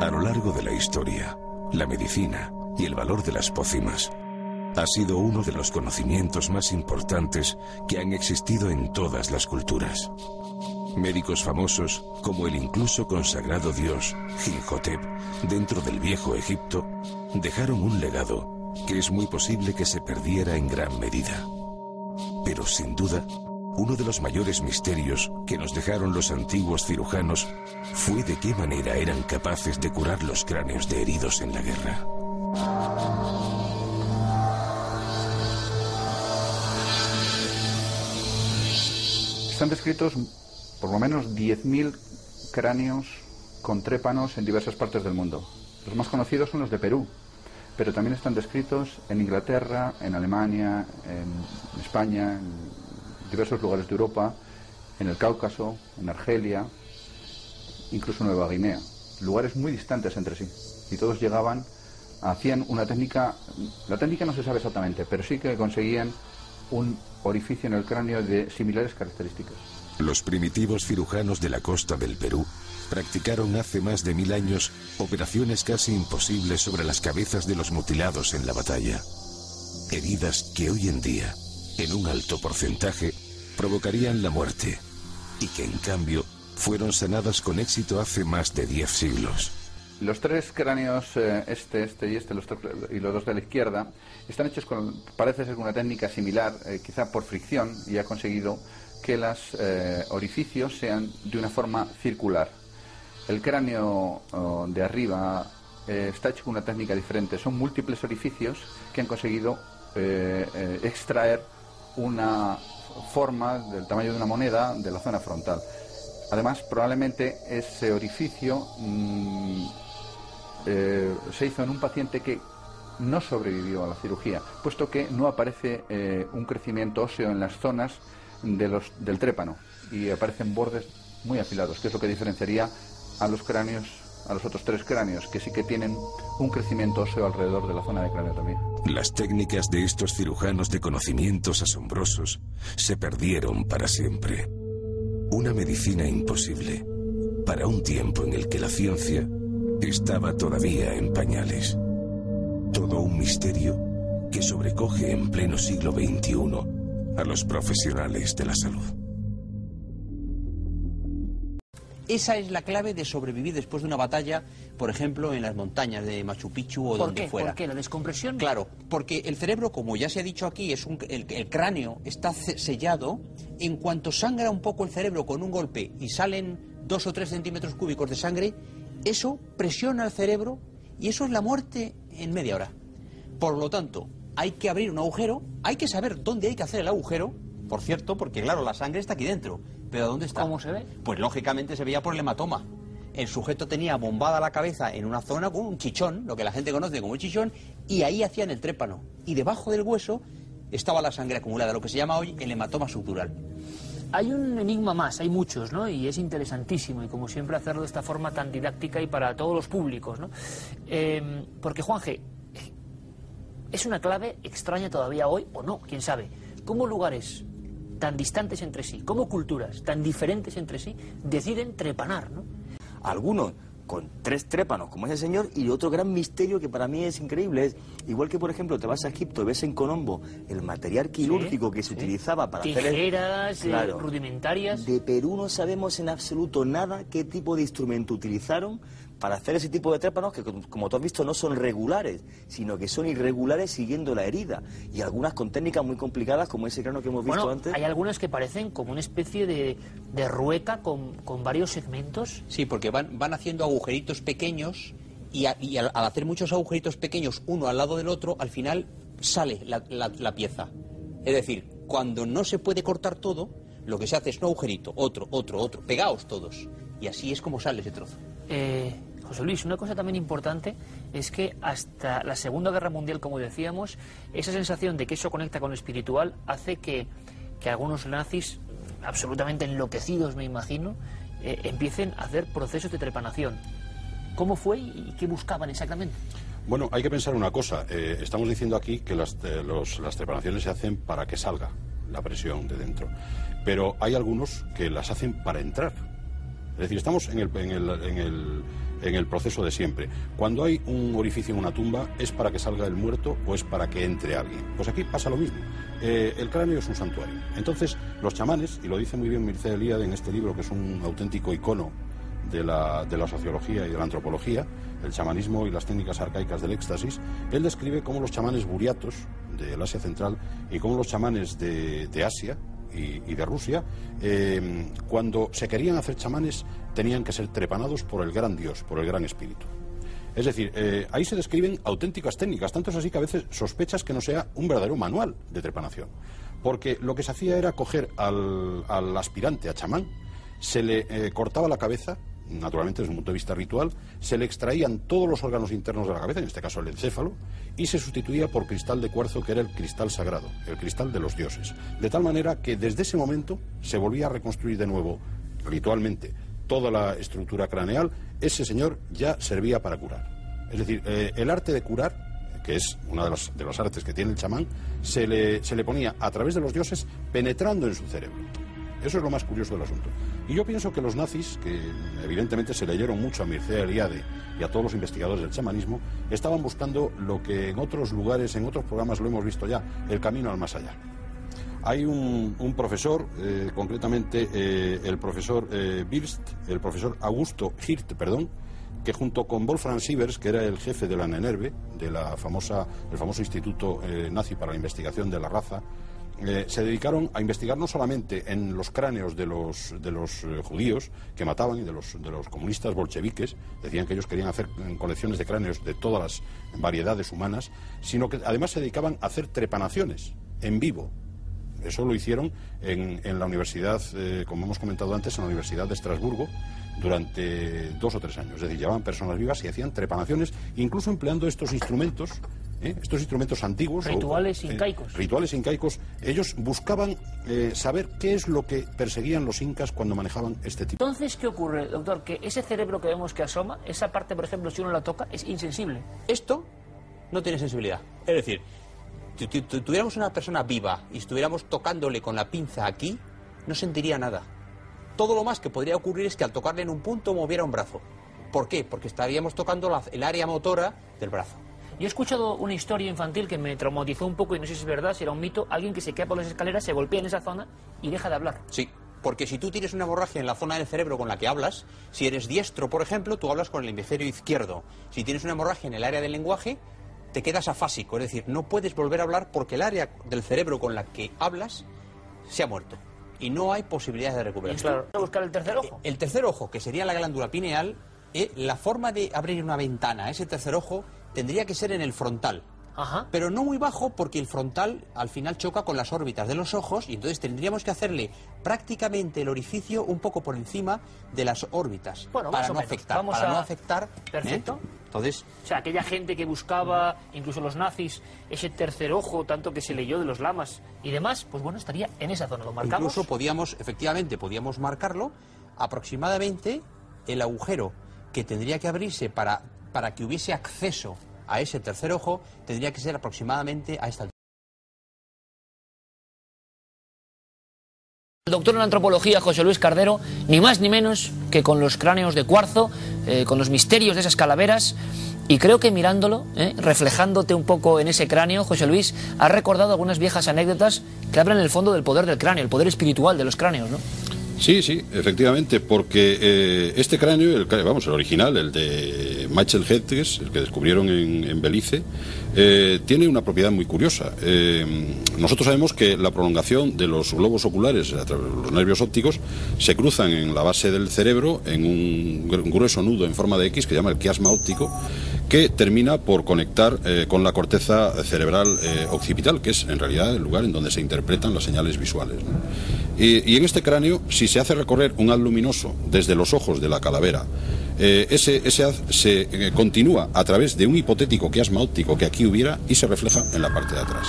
A lo largo de la historia, la medicina y el valor de las pócimas ha sido uno de los conocimientos más importantes que han existido en todas las culturas. Médicos famosos, como el incluso consagrado dios Imhotep, dentro del viejo Egipto, dejaron un legado que es muy posible que se perdiera en gran medida. Pero sin duda, uno de los mayores misterios que nos dejaron los antiguos cirujanos fue de qué manera eran capaces de curar los cráneos de heridos en la guerra. Están descritos por lo menos 10.000 cráneos con trépanos en diversas partes del mundo. Los más conocidos son los de Perú, pero también están descritos en Inglaterra, en Alemania, en España, en diversos lugares de Europa, en el Cáucaso, en Argelia, incluso en Nueva Guinea. Lugares muy distantes entre sí. Y todos hacían una técnica, la técnica no se sabe exactamente, pero sí que conseguían un orificio en el cráneo de similares características. Los primitivos cirujanos de la costa del Perú practicaron hace más de 1000 años operaciones casi imposibles sobre las cabezas de los mutilados en la batalla. Heridas que hoy en día, en un alto porcentaje, provocarían la muerte y que en cambio fueron sanadas con éxito hace más de 10 siglos. Los tres cráneos, este y los dos de la izquierda, están hechos con, parece ser una técnica similar, quizá por fricción, y ha conseguido que los orificios sean de una forma circular. El cráneo de arriba está hecho con una técnica diferente. Son múltiples orificios que han conseguido extraer una forma del tamaño de una moneda de la zona frontal. Además, probablemente ese orificio se hizo en un paciente que no sobrevivió a la cirugía, puesto que no aparece un crecimiento óseo en las zonas del trépano y aparecen bordes muy afilados, que es lo que diferenciaría a los cráneos, a los otros tres cráneos, que sí que tienen un crecimiento óseo alrededor de la zona de cráneo también. Las técnicas de estos cirujanos de conocimientos asombrosos se perdieron para siempre. Una medicina imposible para un tiempo en el que la ciencia estaba todavía en pañales. Todo un misterio que sobrecoge en pleno siglo XXI a los profesionales de la salud. Esa es la clave de sobrevivir después de una batalla, por ejemplo, en las montañas de Machu Picchu o donde fuera. ¿Por qué? ¿La descompresión? Claro, porque el cerebro, como ya se ha dicho aquí, el cráneo está sellado. En cuanto sangra un poco el cerebro con un golpe y salen 2 o 3 centímetros cúbicos de sangre, eso presiona el cerebro y eso es la muerte en media hora. Por lo tanto, hay que abrir un agujero, hay que saber dónde hay que hacer el agujero, por cierto, porque claro, la sangre está aquí dentro. ¿Pero dónde está? ¿Cómo se ve? Pues lógicamente se veía por el hematoma. El sujeto tenía bombada la cabeza en una zona con un chichón, lo que la gente conoce como un chichón, y ahí hacían el trépano. Y debajo del hueso estaba la sangre acumulada, lo que se llama hoy el hematoma subdural. Hay un enigma más, hay muchos, ¿no? Y es interesantísimo, y como siempre hacerlo de esta forma tan didáctica y para todos los públicos, ¿no? Porque, Juanje, es una clave extraña todavía hoy, o no, quién sabe. ¿Cómo lugares tan distantes entre sí, cómo culturas tan diferentes entre sí deciden trepanar, ¿no? Algunos con 3 trépanos, como ese señor, y otro gran misterio que para mí es increíble es, igual que por ejemplo te vas a Egipto y ves en Colombo el material quirúrgico que se utilizaba para hacer tijeras rudimentarias. De Perú no sabemos en absoluto nada qué tipo de instrumento utilizaron para hacer ese tipo de trépanos que, como tú has visto, no son regulares, sino que son irregulares siguiendo la herida. Y algunas con técnicas muy complicadas, como ese cráneo que hemos visto antes. Hay algunas que parecen como una especie de rueca con varios segmentos. Sí, porque van haciendo agujeritos pequeños y al hacer muchos agujeritos pequeños uno al lado del otro, al final sale la pieza. Es decir, cuando no se puede cortar todo, lo que se hace es un agujerito, otro, pegaos todos. Y así es como sale ese trozo. José Luis, una cosa también importante es que hasta la Segunda Guerra Mundial, como decíamos, esa sensación de que eso conecta con lo espiritual hace que algunos nazis, absolutamente enloquecidos me imagino, empiecen a hacer procesos de trepanación. ¿Cómo fue y qué buscaban exactamente? Bueno, hay que pensar una cosa. Estamos diciendo aquí que las trepanaciones se hacen para que salga la presión de dentro. Pero hay algunos que las hacen para entrar. Es decir, estamos en el proceso de siempre. Cuando hay un orificio en una tumba, ¿es para que salga el muerto o es para que entre alguien? Pues aquí pasa lo mismo. El cráneo es un santuario. Entonces, los chamanes, y lo dice muy bien Mircea Eliade en este libro, que es un auténtico icono de la sociología y de la antropología, el chamanismo y las técnicas arcaicas del éxtasis, él describe cómo los chamanes buriatos del Asia Central y cómo los chamanes de Asia y de Rusia, cuando se querían hacer chamanes, tenían que ser trepanados por el gran dios, por el gran espíritu. Es decir, ahí se describen auténticas técnicas, tanto es así que a veces sospechas que no sea un verdadero manual de trepanación, porque lo que se hacía era coger al aspirante a chamán, se le cortaba la cabeza, naturalmente desde un punto de vista ritual, se le extraían todos los órganos internos de la cabeza, en este caso el encéfalo, y se sustituía por cristal de cuarzo, que era el cristal sagrado, el cristal de los dioses. De tal manera que desde ese momento se volvía a reconstruir de nuevo, ritualmente, toda la estructura craneal. Ese señor ya servía para curar. Es decir, el arte de curar, que es una de los artes que tiene el chamán, se le ponía a través de los dioses penetrando en su cerebro. Eso es lo más curioso del asunto. Y yo pienso que los nazis, que evidentemente se leyeron mucho a Mircea Eliade y a todos los investigadores del chamanismo, estaban buscando lo que en otros lugares, en otros programas lo hemos visto ya, el camino al más allá. Hay un profesor, concretamente el profesor el profesor Augusto Hirt, que junto con Wolfram Sievers, que era el jefe de la NENERVE, del famoso Instituto Nazi para la Investigación de la Raza, se dedicaron a investigar no solamente en los cráneos de los judíos que mataban y de los comunistas bolcheviques, decían que ellos querían hacer colecciones de cráneos de todas las variedades humanas, sino que además se dedicaban a hacer trepanaciones en vivo. Eso lo hicieron en la universidad, como hemos comentado antes, en la Universidad de Estrasburgo, durante 2 o 3 años. Es decir, llevaban personas vivas y hacían trepanaciones, incluso empleando estos instrumentos antiguos. Rituales incaicos. Rituales incaicos. Ellos buscaban saber qué es lo que perseguían los incas cuando manejaban este tipo. Entonces, ¿qué ocurre, doctor? Que ese cerebro que vemos que asoma, esa parte, por ejemplo, si uno la toca, es insensible. Esto no tiene sensibilidad. Es decir, si tuviéramos una persona viva y estuviéramos tocándole con la pinza aquí, no sentiría nada. Todo lo más que podría ocurrir es que al tocarle en un punto moviera un brazo. ¿Por qué? Porque estaríamos tocando el área motora del brazo. Yo he escuchado una historia infantil que me traumatizó un poco y no sé si es verdad, si era un mito. Alguien que se cae por las escaleras, se golpea en esa zona y deja de hablar. Sí, porque si tú tienes una hemorragia en la zona del cerebro con la que hablas, si eres diestro, por ejemplo, tú hablas con el hemisferio izquierdo. Si tienes una hemorragia en el área del lenguaje, te quedas afásico, es decir, no puedes volver a hablar porque el área del cerebro con la que hablas se ha muerto. Y no hay posibilidad de recuperarlo. Claro, ¿hay que buscar el tercer ojo? El tercer ojo, que sería la glándula pineal, la forma de abrir una ventana a ese tercer ojo tendría que ser en el frontal. Ajá. Pero no muy bajo, porque el frontal al final choca con las órbitas de los ojos y entonces tendríamos que hacerle prácticamente el orificio un poco por encima de las órbitas, bueno, para no afectar. Perfecto. Entonces, o sea, aquella gente que buscaba, incluso los nazis, ese tercer ojo, tanto que se leyó de los lamas y demás, pues bueno, estaría en esa zona. Lo marcamos. Incluso podíamos marcarlo aproximadamente el agujero que tendría que abrirse para que hubiese acceso a ese tercer ojo, tendría que ser aproximadamente a esta altura. El doctor en antropología José Luis Cardero, ni más ni menos que con los cráneos de cuarzo, con los misterios de esas calaveras, y creo que mirándolo, reflejándote un poco en ese cráneo, José Luis, has recordado algunas viejas anécdotas que hablan en el fondo del poder del cráneo, el poder espiritual de los cráneos, ¿no? Sí, efectivamente, porque este cráneo, el original, el de Michael Hedges, el que descubrieron en Belice, tiene una propiedad muy curiosa. Nosotros sabemos que la prolongación de los globos oculares, a través de los nervios ópticos, se cruzan en la base del cerebro en un grueso nudo en forma de X que se llama el quiasma óptico, que termina por conectar con la corteza cerebral occipital, que es en realidad el lugar en donde se interpretan las señales visuales, ¿no? Y en este cráneo, si se hace recorrer un haz luminoso desde los ojos de la calavera, ese haz se continúa a través de un hipotético quiasma óptico que aquí hubiera y se refleja en la parte de atrás.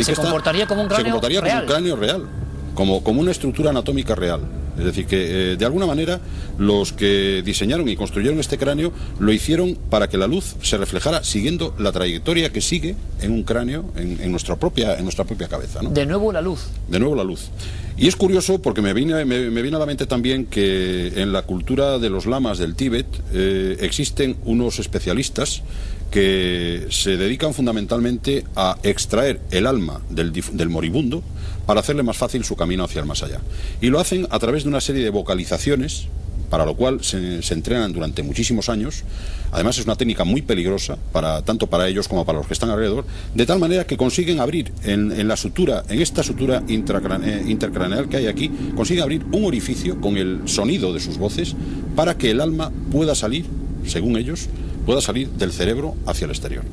Se comportaría como un cráneo real. Como un cráneo real, como una estructura anatómica real. Es decir, que de alguna manera los que diseñaron y construyeron este cráneo lo hicieron para que la luz se reflejara siguiendo la trayectoria que sigue en un cráneo en nuestra propia cabeza, ¿no? De nuevo la luz. De nuevo la luz. Y es curioso porque me viene a la mente también que en la cultura de los lamas del Tíbet existen unos especialistas que se dedican fundamentalmente a extraer el alma del moribundo para hacerle más fácil su camino hacia el más allá. Y lo hacen a través de una serie de vocalizaciones, para lo cual se entrenan durante muchísimos años. Además es una técnica muy peligrosa, tanto para ellos como para los que están alrededor, de tal manera que consiguen abrir en esta sutura intercraneal que hay aquí, consiguen abrir un orificio con el sonido de sus voces para que el alma pueda salir, según ellos, pueda salir del cerebro hacia el exterior.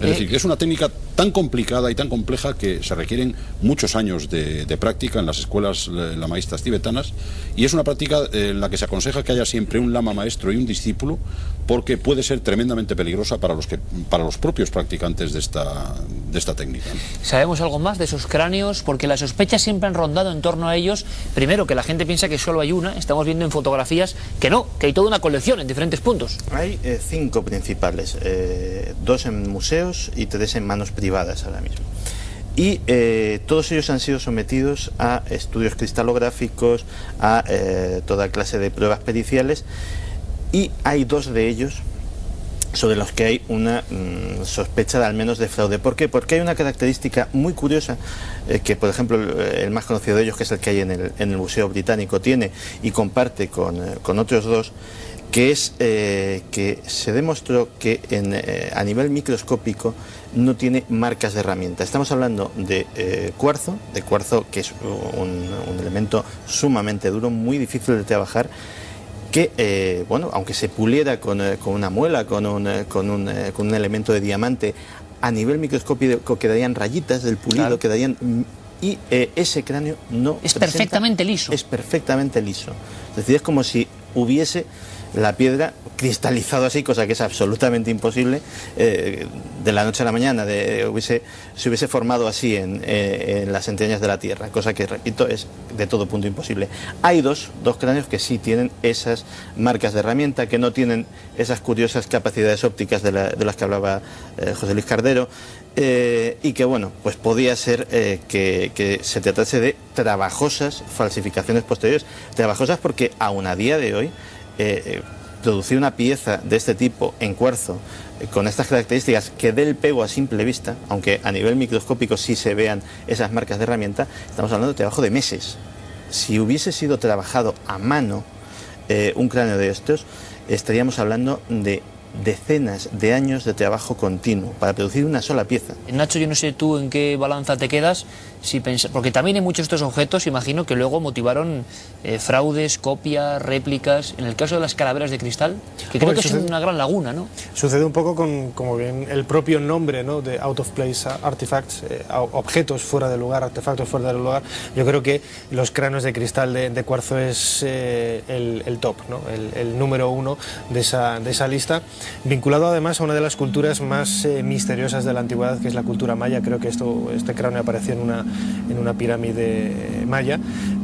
Es decir, que es una técnica tan complicada y tan compleja que se requieren muchos años de práctica en las escuelas lamaístas tibetanas, y es una práctica en la que se aconseja que haya siempre un lama maestro y un discípulo, porque puede ser tremendamente peligrosa para los propios practicantes de esta técnica. ¿Sabemos algo más de esos cráneos? Porque las sospechas siempre han rondado en torno a ellos. Primero, que la gente piensa que solo hay una. Estamos viendo en fotografías que no, que hay toda una colección en diferentes puntos. Hay 5 principales, 2 en museos y 3 en manos privadas ahora mismo. Y todos ellos han sido sometidos a estudios cristalográficos, a toda clase de pruebas periciales, y hay 2 de ellos sobre los que hay una sospecha de al menos de fraude. ¿Por qué? Porque hay una característica muy curiosa que, por ejemplo, el más conocido de ellos, que es el que hay en el Museo Británico, tiene y comparte con otros 2, que es que se demostró que a nivel microscópico no tiene marcas de herramienta. Estamos hablando de cuarzo que es un elemento sumamente duro, muy difícil de trabajar, que, bueno, aunque se puliera con una muela, con un elemento de diamante, a nivel microscópico quedarían rayitas del pulido, claro. Quedarían... Y ese cráneo no es perfectamente liso. Es perfectamente liso. Es decir, es como si hubiese la piedra cristalizado así, cosa que es absolutamente imposible, de la noche a la mañana, se hubiese formado así en las entrañas de la Tierra, cosa que, repito, es de todo punto imposible. Hay dos cráneos que sí tienen esas marcas de herramienta, que no tienen esas curiosas capacidades ópticas de las que hablaba José Luis Cardero, y que, bueno, pues podía ser que se tratase de trabajosas falsificaciones posteriores, trabajosas porque aún a día de hoy producir una pieza de este tipo en cuarzo con estas características que dé el pego a simple vista, aunque a nivel microscópico sí se vean esas marcas de herramienta, estamos hablando de trabajo de meses. Si hubiese sido trabajado a mano un cráneo de estos, estaríamos hablando de decenas de años de trabajo continuo para producir una sola pieza. Nacho, yo no sé tú en qué balanza te quedas, porque también en muchos de estos objetos imagino que luego motivaron fraudes, copias, réplicas. En el caso de las calaveras de cristal, que creo que es una gran laguna, ¿no? Sucede un poco con, como bien el propio nombre, ¿no?, de out of place artifacts, objetos fuera de lugar, artefactos fuera de lugar. Yo creo que los cráneos de cristal de cuarzo es el top, ¿no?, el número 1 de esa lista, vinculado además a una de las culturas más misteriosas de la antigüedad, que es la cultura maya. Creo que este cráneo apareció en una pirámide maya,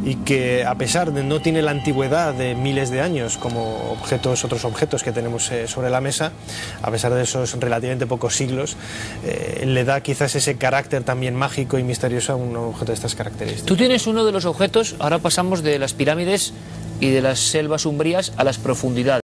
y que a pesar de no tiene la antigüedad de miles de años como otros objetos que tenemos sobre la mesa, a pesar de esos relativamente pocos siglos, le da quizás ese carácter también mágico y misterioso a un objeto de estas características. Tú tienes uno de los objetos, ahora pasamos de las pirámides y de las selvas umbrías a las profundidades.